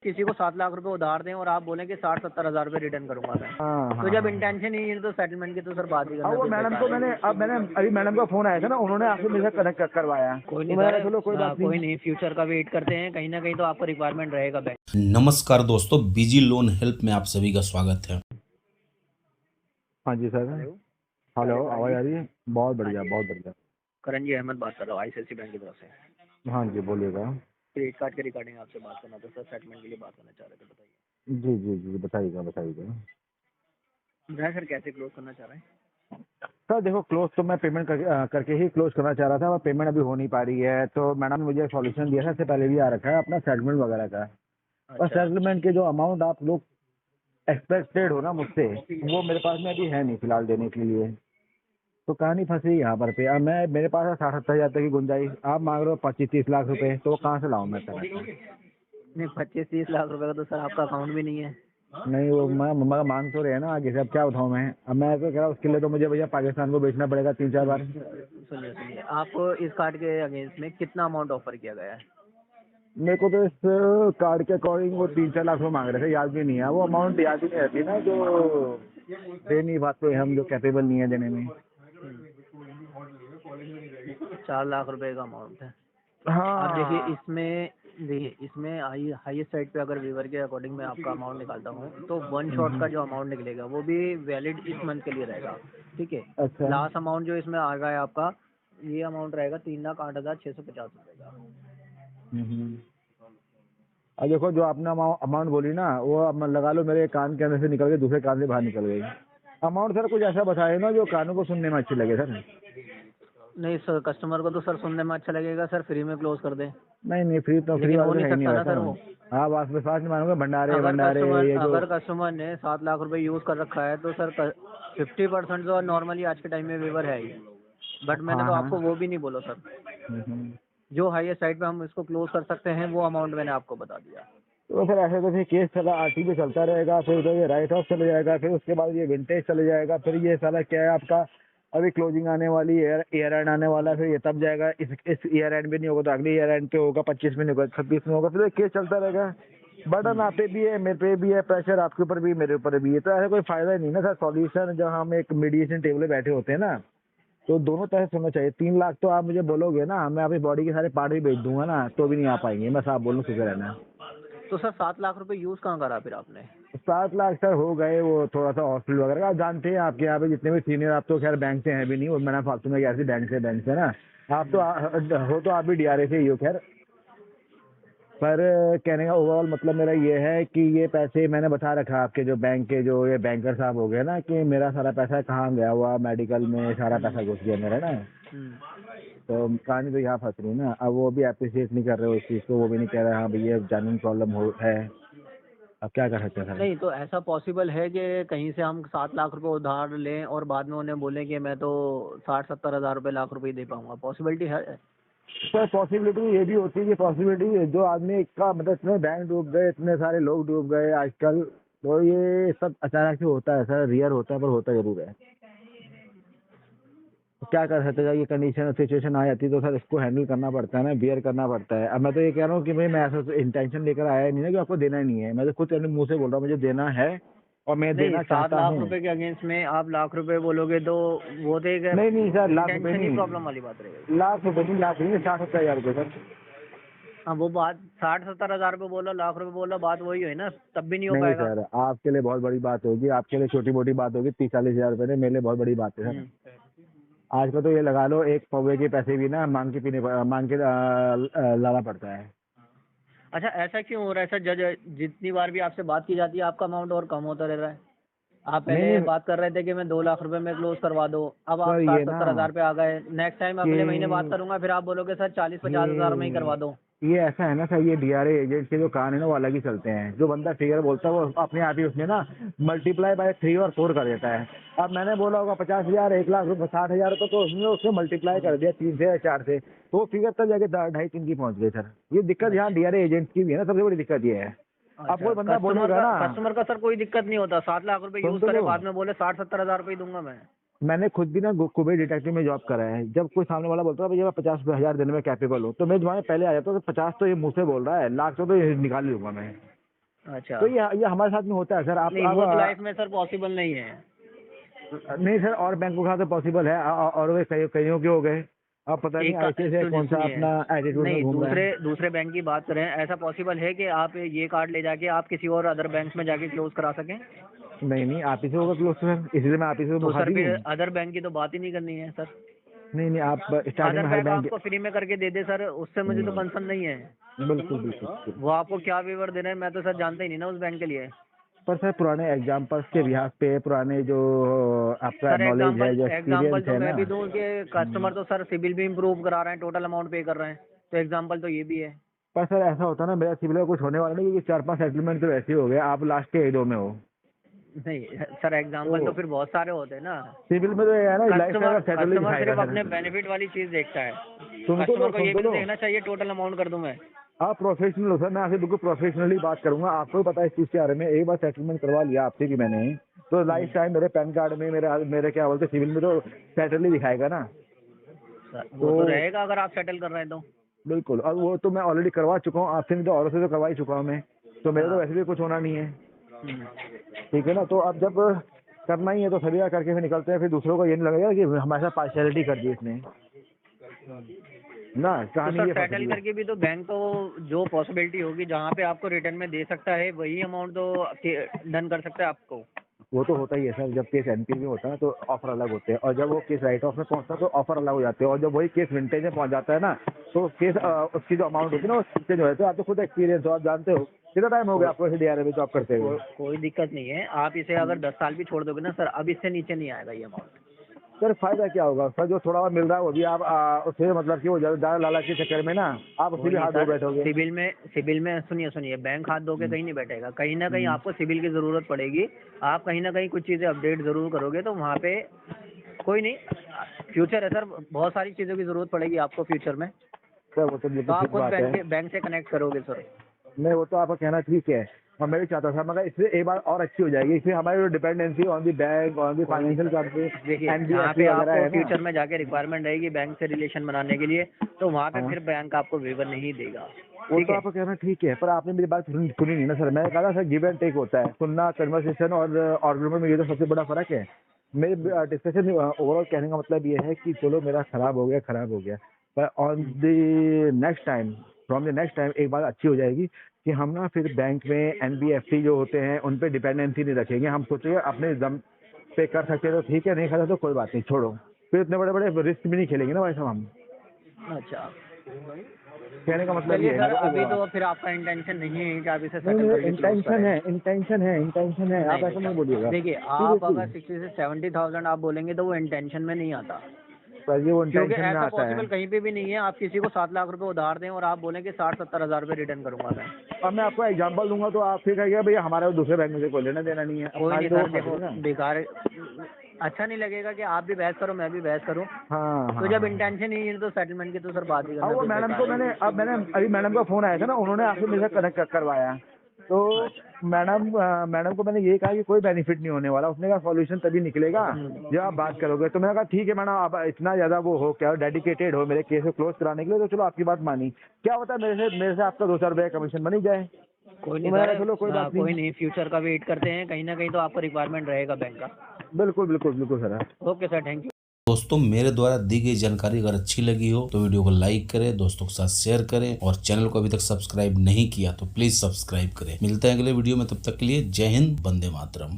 किसी को 7 लाख रुपए उधार दें और आप बोलें कि 60-70 हज़ार रुपए रिटर्न करूंगा मैं, हाँ तो जब हाँ। इंटेंशन ही नहीं है तो सेटलमेंट की तो सर बात ही अब करना वो फिर मैडम को बेकार मैंने है। अभी मैडम का फोन आया था ना, उन्होंने आपसे मेरे साथ कनेक्ट करवाया, कोई तो नहीं मैंने सर, कहा चलो कोई बात कोई नहीं। नहीं, फ्यूचर का वेट करते हैं, कहीं ना कहीं तो आपको रिक्वायरमेंट रहेगा बैंक। नमस्कार दोस्तों, बीजी लोन हेल्प में आप सभी का स्वागत है। हाँ जी सर। हेलो। हेलो, आवाज़ आ रही है? बहुत हाँ बढ़िया, जी, बहुत बढ़िया। करण जी अहमद बात कर रहा हूँ आईसीआईसी बैंक की तरफ से। हाँ जी, बोलिएगा। क्रेडिट कार्ड के रिगार्डिंग आपसे बात करना था सर, सेटलमेंट के लिए बात करना चाह रहे थे, बताइए। जी जी जी, बताइएगा बताइएगा। मैं सर कैसे क्लोज करना चाह रहे हैं? सर देखो, क्लोज तो मैं पेमेंट करके ही क्लोज करना चाह रहा था, और पेमेंट अभी हो नहीं पा रही है, तो मैडम ने मुझे सॉल्यूशन दिया था, इससे पहले भी आ रखा है अपना सेटलमेंट वगैरह का। और अच्छा। सेटलमेंट के जो अमाउंट आप लोग एक्सपेक्टेड हो ना मुझसे, वो मेरे पास में अभी है नहीं फिलहाल देने के लिए। तो कहानी फंसी यहाँ पर पे। अब मैं, मेरे पास है 60-70 हज़ार तक की गुंजाइश, आप मांग रहे हो 25-30 लाख रुपए, तो वो कहाँ से लाऊं मैं इतना पैसा? नहीं, 25-30 लाख रुपए का तो सर आपका अकाउंट भी नहीं है। नहीं, वो मैं मम्मा का मांग तो रहे हैं ना आगे से, अब क्या बताऊँ मैं। अब मैं तो कह रहा हूँ उसके लिए तो मुझे भैया पाकिस्तान को बेचना पड़ेगा 3-4 बार। सुनिए सुनिए, आपको इस कार्ड के अगेंस्ट में कितना अमाउंट ऑफर किया गया है? मेरे को तो इस कार्ड के अकॉर्डिंग वो 3-4 लाख रुपये मांग रहे थे, याद भी नहीं है वो अमाउंट, याद ही नहीं रहती ना, जो दे नहीं पाते हम, जो कैपेबल नहीं है देने में। 4 लाख रुपए का अमाउंट है। अब हाँ। देखिए इसमें हाईएस्ट साइड पे अगर वीवर के अकॉर्डिंग मैं आपका अमाउंट निकालता हूँ तो वन शॉट का जो अमाउंट निकलेगा वो भी वैलिड इस मंथ के लिए रहेगा, ठीक है। अच्छा। लास्ट अमाउंट जो इसमें आ रहा है आपका, ये अमाउंट रहेगा 3,08,650 रुपये का। हम्म। अब देखो, जो आपने अमाउंट बोली ना, वो अब लगा लो मेरे कान के अंदर से निकल के दूसरे कान से बाहर निकल गई। अमाउंट सर कुछ ऐसा बताए ना जो कानों को सुनने में अच्छी लगे सर। नहीं सर, कस्टमर को तो सर सुनने में अच्छा लगेगा सर, फ्री में क्लोज कर दें, नहीं नहीं, फ्री लेकिन वाला हो तो नहीं है ही नहीं सकता ना वैसा। सर वो। आप विश्वास नहीं मानोगे, भंडारे भंडारे ये जो। अगर कस्टमर ने 7 लाख रुपए यूज़ कर रखा है तो सर 50% तो नॉर्मली आज के टाइम में वेवर है ही। बट मैंने हाँ तो हाँ। आपको वो भी नहीं बोला सर, हम्म। जो हाईएस्ट साइड पे हम इसको क्लोज कर सकते हैं वो अमाउंट मैंने आपको बता दिया। तो सर ऐसे तो फिर केस चला आरटी पे चलता रहेगा, फिर तो ये राइट ऑफ चले जाएगा, फिर उसके बाद ये विंटेज चले जाएगा, फिर ये साला क्या है आपका, अभी क्लोजिंग आने वाली है, ईयर एंड आने वाला है, फिर ये तब जाएगा, इस ईयर एंड भी नहीं होगा तो अगले ईयर एंड पे होगा, 25 में नहीं होगा, 26 में होगा, फिर केस चलता रहेगा। बर्डन आप पे भी है, मेरे पे भी है, प्रेशर आपके ऊपर भी मेरे ऊपर भी है, तो ऐसा कोई फायदा ही नहीं ना सर। सॉल्यूशन जब हम एक मीडिएशन टेबल पे बैठे होते हैं ना, तो दोनों तरह से होना चाहिए। 3 लाख तो आप मुझे बोलोगे ना, मैं अपनी बॉडी के सारे पार्ट भी बेच दूंगा ना, तो भी नहीं आ पाएंगे, मैं साफ बोलूँ, शुक्र रहना। तो सर 7 लाख रुपए यूज़ कहाँ करा फिर आपने? 7 लाख सर हो गए, वो थोड़ा सा हॉस्पिटल वगैरह का। आप जानते हैं आपके यहाँ पे जितने भी सीनियर, आप तो खैर बैंक से हैं भी नहीं, और मैंने फालतू में ऐसे बैंक से ना, आप तो हो तो आप भी डीआरए से ही हो खैर। पर कहने का ओवरऑल मतलब मेरा ये है कि ये पैसे मैंने बता रखा आपके जो बैंक के जो ये बैंकर साहब हो गए ना, कि मेरा सारा पैसा कहाँ गया हुआ, मेडिकल में सारा पैसा घुस गया मेरा ना। तो कहानी तो यहाँ फंस रही है ना। अब वो भी अप्रिशिएट नहीं कर रहे हो इस चीज़ को, वो भी नहीं कह रहे हाँ भैया जेन्युइन प्रॉब्लम हो है। अब क्या कर सकते हैं सर? नहीं तो ऐसा पॉसिबल है कि कहीं से हम 7 लाख रुपए उधार लें और बाद में उन्हें बोलें कि मैं तो 60-70 हज़ार रुपये लाख रुपए ही दे पाऊंगा, पॉसिबिलिटी है? सर पॉसिबिलिटी ये भी होती है कि पॉसिबिलिटी जो आदमी का मतलब इतने बैंक डूब गए, इतने सारे लोग डूब गए आजकल, तो ये सब अचानक से होता है सर, रियर होता है, पर होता जरूर है। तो क्या कर सकते हैं, ये कंडीशन सिचुएशन आ जाती है तो सर इसको हैंडल करना पड़ता है ना, बियर करना पड़ता है। अब मैं तो ये कह रहा हूँ कि भाई मैं ऐसा इंटेंशन लेकर आया नहीं ना कि आपको देना ही नहीं है, मैं तो खुद अपने मुंह से बोल रहा हूँ मुझे देना है और मैं नहीं, देना सात चाहता लाख हूँ। रुपए के अगेंस्ट में आप लाख रुपए बोलोगे तो वो तो एक नहीं नहीं सर, लाख रुपए इंटेंशन ही प्रॉब्लम नहीं, वाली बात रहेगी। लाख रुपए नहीं, लाख नहीं, 60-70 हज़ार रुपये सर। हाँ वो बात 60-70 हज़ार रुपये बोलो, लाख रुपए बोलो, बात वही है ना, तब भी नहीं हो नहीं पाएगा। सर, आपके लिए बहुत बड़ी बात होगी, आपके लिए छोटी मोटी बात होगी, 30-40 हज़ार रुपये नहीं, मेरे लिए बहुत बड़ी बात है सर। आजकल तो ये लगा लो, एक पौवे के पैसे भी ना मांग के लाना पड़ता है। अच्छा, ऐसा क्यों हो रहा है सर? जज जितनी बार भी आपसे बात की जाती है आपका अमाउंट और कम होता रह रहा है। आप नहीं पहले नहीं बात कर रहे थे कि मैं 2 लाख रुपए में क्लोज करवा दो, अब आप सर, ये साठ ना सत्तर हज़ार पे आ गए। नेक्स्ट टाइम अगले महीने बात कि करूंगा फिर आप बोलोगे सर 40-50 हज़ार में ही करवा दो। ये ऐसा है ना सर, ये डीआरए एजेंट के जो कान है ना वो अलग ही चलते हैं। जो बंदा फिगर बोलता है वो अपने आप ही उसमें ना मल्टीप्लाई बाय 3 और 4 कर देता है। अब मैंने बोला होगा 50,000, 1 लाख रुपये, 60,000 रुपये, तो उसने उसमें मल्टीप्लाई कर दिया 3 से या 4 से, तो वो फिगर तक जाके 2.5-3 की पहुंच गई सर। ये दिक्कत यहाँ डीआरए एजेंट की भी है ना, सबसे बड़ी दिक्कत ये है। अब अच्छा, कोई बंदा बोलेगा ना, कस्टमर का सर कोई दिक्कत नहीं होता, 7 लाख रुपए सुन यूज तो करे लो, बाद में बोले 60-70 हज़ार रुपये ही दूंगा मैं। मैंने खुद भी ना कुबेर डिटेक्टिव में जॉब करा है। जब कोई सामने वाला बोलता है भैया मैं 50,000 देने में कैपेबल हूँ, तो मैं जमाने पहले आ जाता हूँ तो 50 तो ये मुंह से बोल रहा है, लाख तो ये निकाल लूंगा मैं। अच्छा, तो ये हमारे साथ में होता है सर। आप नहीं वो तो लाइफ में सर पॉसिबल नहीं है। नहीं सर, और बैंकों का तो पॉसिबल है, और वे कईयों के हो गए। अब पता नहीं ऐसे से कौन सा सुनिए, अपना एटीट्यूड में नहीं घूम रहा है। दूसरे बैंक की बात करें, ऐसा पॉसिबल है कि आप ये कार्ड ले जाके आप किसी और अदर बैंक में जाके क्लोज करा सकें? नहीं आप ही से होगा क्लोज सर, इसलिए मैं आप ही से तो सर बुखाती फिर हूँ। अदर बैंक की तो बात ही नहीं करनी है सर। नहीं आप स्टार्टिंग अदर में हर बैंक बैंक। आपको फ्री में करके दे दे सर, उससे मुझे तो कंसर्न नहीं है। बिल्कुल बिल्कुल। वो आपको क्या वेवर दे रहे हैं मैं तो सर जानता ही नहीं ना उस बैंक के लिए। पर सर पुराने एग्जाम्पल्स के बिहार पे, पुराने जो आपका सर नॉलेज है, जो एग्जाम्पल एक्सपीरियंस तो है मैं ना। भी दूं कि कस्टमर तो सर सिबिल भी इम्प्रूव करा रहे हैं, टोटल अमाउंट पे कर रहे हैं, तो एग्जाम्पल तो ये भी है। पर सर ऐसा होता है ना, मेरा सिविल का कुछ होने वाला नहीं, क्योंकि 4-5 सेटलमेंट तो वैसे ही हो गए, आप लास्ट के 1-2 में हो। नहीं सर एग्जाम्पल तो फिर बहुत सारे होते हैं ना। सिविल में तो ये है ना, लाइफ का सेटल ही कस्टमर दिखाएगा सिर्फ अपने सर। बेनिफिट वाली चीज देखता है। सुन कस्टमर को ये तो भी तो लो। देखना चाहिए टोटल अमाउंट कर दूं मैं। आप प्रोफेशनल हो सर, मैं आपसे बिल्कुल प्रोफेशनली बात करूंगा। आपको भी पता है इस चीज़ के बारे में, एक बार सेटलमेंट करवा लिया आपसे कि मैंने, तो लाइफ टाइम मेरे पैन कार्ड में, मेरे क्या बोलते सिविल में तो सेटल ही दिखाएगा ना। वो तो रहेगा अगर आप सेटल कर रहे हैं तो। बिल्कुल, और वो तो मैं ऑलरेडी करवा चुका हूँ आपसे, नहीं तो औरों से तो करवा ही चुका हूँ मैं, तो मेरे तो वैसे भी कुछ होना नहीं है। ठीक है ना, तो अब जब करना ही है तो सभी करके फिर निकलते हैं, फिर दूसरों को ये नहीं लगेगा कि हमारे साथ पार्शियलिटी कर दी इसने ना। तो कहानी सर ये फंस सेटल रही है। करके भी तो बैंक तो जो पॉसिबिलिटी होगी जहाँ पे आपको रिटर्न में दे सकता है वही अमाउंट तो डन कर सकता है आपको। वो तो होता ही है सर, जब केस एनपी में होता है तो ऑफर अलग होते हैं, और जब वो केस राइट ऑफ में पहुंचता है तो ऑफर अलग हो जाते हैं, और जब वही केस विंटेज में पहुंच जाता है ना, तो केस उसकी जो अमाउंट होती है ना वो चेंज हो जाती है। आप तो खुद एक्सपीरियंस हो, आप जानते हो। कितना टाइम हो गया आपको ऐसे डीआरए में जॉब करते हुए? कोई दिक्कत नहीं है, आप इसे अगर 10 साल भी छोड़ दोगे ना सर, अब इससे नीचे नहीं आएगा ये अमाउंट। सर फायदा क्या होगा सर, जो थोड़ा बहुत मिल रहा है वो भी आप उससे मतलब कि वो ज़्यादा लालच के चक्कर में ना आप उसी भी हाथ धो बैठोगे। सिबिल में सुनिए बैंक हाथ धो के कहीं नहीं बैठेगा, कहीं ना कहीं आपको सिबिल की ज़रूरत पड़ेगी। आप कहीं ना कहीं कुछ चीज़ें अपडेट ज़रूर करोगे तो वहाँ पे कोई नहीं, फ्यूचर है सर, बहुत सारी चीज़ों की ज़रूरत पड़ेगी आपको फ्यूचर में, सर वो तो बिल्कुल आप ठीक खुद बात है। बैंक से कनेक्ट करोगे सर। नहीं वो तो आपका कहना ठीक है, और मैं भी चाहता था, मगर इससे एक बार और अच्छी हो जाएगी, इसमें हमारी जो dependency on the bank, on the financial company, देखिए जहाँ एनबीएफसी पे वगैरह आपको है ना। फ्यूचर में जाके रिक्वायरमेंट रहेगी बैंक से रिलेशन बनाने के लिए, तो वहाँ पे हाँ। फिर बैंक आपको वेवर नहीं देगा। वो ठीक तो है, आपका कहना ठीक है, पर आपने मेरी बात सुनी नहीं ना सर। मैंने कहा था सर गिव एंड टेक होता है, सुनना, कन्वर्सेशन और आर्गुमेंट में ये तो सबसे बड़ा फर्क है। मेरे डिस्कशन ओवरऑल कहने का मतलब ये है कि चलो मेरा खराब हो गया, पर on the next time, from the next time एक बात अच्छी हो जाएगी कि हम ना फिर बैंक में एनबीएफसी जो होते हैं उन पे डिपेंडेंसी नहीं रखेंगे। हम सोचेंगे अपने दम पे कर सकते हैं तो ठीक है, नहीं कर सकते तो कोई बात नहीं, छोड़ो। फिर इतने बड़े बड़े रिस्क भी नहीं खेलेंगे ना भाई साहब हम। अच्छा कहने का मतलब चलिए ये सर, है। अभी तो फिर आपका इंटेंशन नहीं है कि आप इसे नहीं सेटल करके close इंटेंशन करें। है, आप ऐसा नहीं बोलिएगा। देखिए आप अगर 60 से 70,000 आप बोलेंगे तो वो इंटेंशन में नहीं आता, पर ये वो क्योंकि इंटेंशन में ऐसा आता है। पॉसिबल कहीं पे भी नहीं है आप किसी को 7 लाख रुपए उधार दें और आप बोलें कि 60-70 हज़ार रुपये रिटर्न करूंगा मैं। अब मैं आपको एग्जांपल दूंगा तो आप फिर कहेंगे भैया हमारे दूसरे बैंक में से कोई लेना देना नहीं है। कोई नहीं तो सर, देखो बेकार अच्छा नहीं लगेगा कि आप भी बहस करो मैं भी बहस करूं। हाँ तो जब इंटेंशन ही है तो सेटलमेंट की तो सर बात ही अब करना वो कोई मैडम बेकार को है। मैंने अभी मैडम का फोन आया था ना, उन्होंने आपसे मेरे साथ कनेक्ट करवाया, तो मैडम को मैंने ये कहा कि कोई बेनिफिट नहीं होने वाला। उसने कहा सॉल्यूशन तभी निकलेगा जब आप बात करोगे। तो मैंने कहा ठीक है मैडम, आप इतना ज्यादा वो हो क्या, डेडिकेटेड हो मेरे केस को क्लोज कराने के लिए, तो चलो आपकी बात मानी। क्या होता है मेरे से आपका 2-4 रुपये कमीशन बन ही जाए। कोई तो नहीं मैंने सर, कहा चलो कोई बात कोई नहीं। नहीं, फ्यूचर का वेट करते हैं, कहीं ना कहीं तो आपको रिक्वायरमेंट रहेगा बैंक का। बिल्कुल sir. Okay sir, thank you. दोस्तों मेरे द्वारा दी गई जानकारी अगर अच्छी लगी हो तो वीडियो को लाइक करें, दोस्तों के साथ शेयर करें, और चैनल को अभी तक सब्सक्राइब नहीं किया तो प्लीज सब्सक्राइब करें। मिलते हैं अगले वीडियो में, तब तक के लिए जय हिंद, वंदे मातरम।